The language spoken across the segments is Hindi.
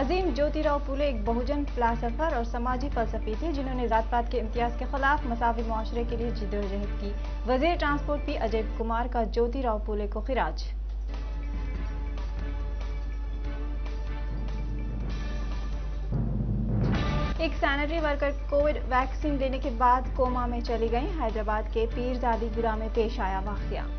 अजीम ज्योतिराव फूले एक बहुजन फिलासफर और समाजी फलसफी थे जिन्होंने जात पात के इम्तियाज के खिलाफ मसावी मुआशरे के लिए जिद्दोजहद की। वजीर ट्रांसपोर्ट पी अजय कुमार का ज्योतिराव फूले को खिराज। एक सैनिटरी वर्कर कोविड वैक्सीन लेने के बाद कोमा में चली गई। हैदराबाद के पीरजादीगुड़ा में पेश आया वाकया।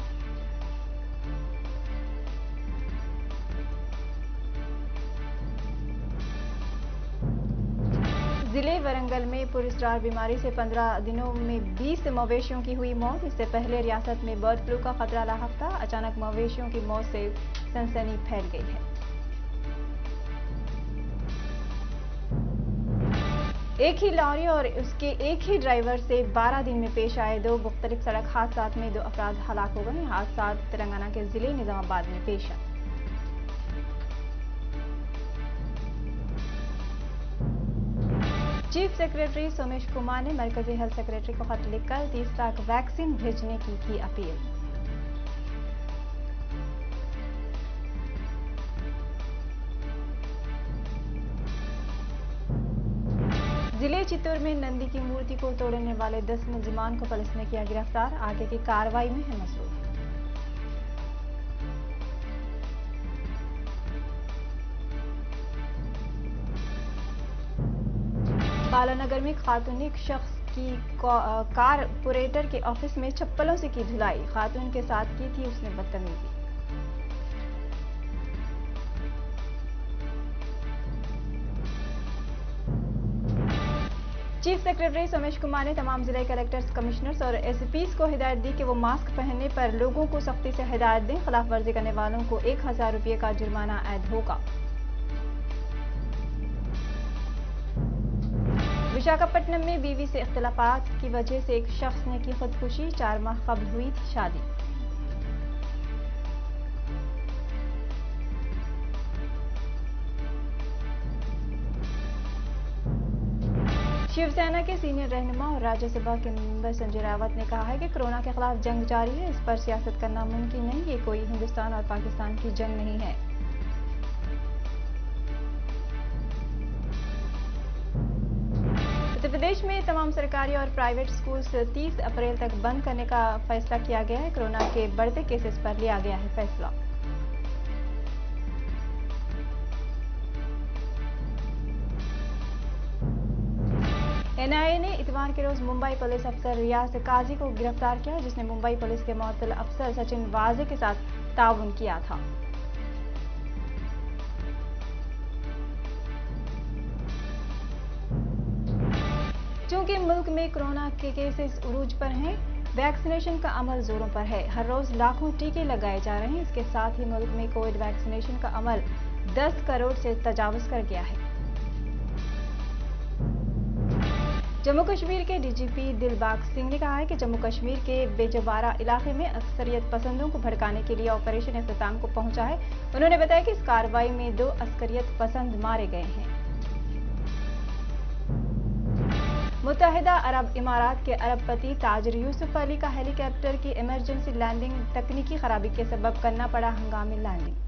जिले वरंगल में पुरस्कार बीमारी से 15 दिनों में 20 मवेशियों की हुई मौत। इससे पहले रियासत में बर्ड फ्लू का खतरा लाहक था। अचानक मवेशियों की मौत से सनसनी फैल गई है। एक ही लॉरी और उसके एक ही ड्राइवर से 12 दिन में पेश आए दो मुख्तलिफ सड़क हादसा में 2 अफराद हलाक हो गए। हादसा तेलंगाना के जिले निजामाबाद में पेश आया। चीफ सेक्रेटरी सोमेश कुमार ने मरकजी हेल्थ सेक्रेटरी को खत लिखकर 30 लाख वैक्सीन भेजने की अपील। जिले चित्तौड़ में नंदी की मूर्ति को तोड़ने वाले 10 मुलजिमान को पुलिस ने किया गिरफ्तार। आगे की कार्रवाई में है मसरूफ। बालानगर में खातून ने एक शख्स की कारपोरेटर के ऑफिस में चप्पलों से की धुलाई। खातून के साथ की थी उसने बदतमीजी। चीफ सेक्रेटरी सोमेश कुमार ने तमाम जिला कलेक्टर्स, कमिश्नर्स और एसपीज को हिदायत दी कि वो मास्क पहनने पर लोगों को सख्ती से हिदायत दें। खिलाफ वर्जी करने वालों को 1000 रुपये का जुर्माना आयद होगा। विशाखापट्टनम में बीवी से इख्तिलाफात की वजह से एक शख्स ने की खुदकुशी। 4 माह कबल हुई थी शादी। शिवसेना के सीनियर रहनुमा और राज्यसभा के मेंबर संजय रावत ने कहा है कि कोरोना के खिलाफ जंग जारी है। इस पर सियासत करना मुमकिन नहीं। ये कोई हिंदुस्तान और पाकिस्तान की जंग नहीं है। उत्तर प्रदेश में तमाम सरकारी और प्राइवेट स्कूल्स 30 अप्रैल तक बंद करने का फैसला किया गया है। कोरोना के बढ़ते केसेस पर लिया गया है फैसला। एनआईए ने इतवार के रोज मुंबई पुलिस अफसर रियाज काजी को गिरफ्तार किया, जिसने मुंबई पुलिस के मुअत्तल अफसर सचिन वाजे के साथ ताउन किया था। चूंकि मुल्क में कोरोना के केसेस उरूज पर हैं, वैक्सीनेशन का अमल जोरों पर है। हर रोज लाखों टीके लगाए जा रहे हैं। इसके साथ ही मुल्क में कोविड वैक्सीनेशन का अमल 10 करोड़ से तजावुज कर गया है। जम्मू कश्मीर के डीजीपी दिलबाग सिंह ने कहा है कि जम्मू कश्मीर के बेजबारा इलाके में अक्सरियत पसंदों को भड़काने के लिए ऑपरेशन इख्तिताम को पहुंचा है। उन्होंने बताया कि इस कार्रवाई में 2 अक्सरियत पसंद मारे गए हैं। मुत्तहिदा अरब इमारात के अरबपति ताजिर यूसुफ अली का हेलीकॉप्टर की इमरजेंसी लैंडिंग तकनीकी खराबी के सबब करना पड़ा हंगामी लैंडिंग।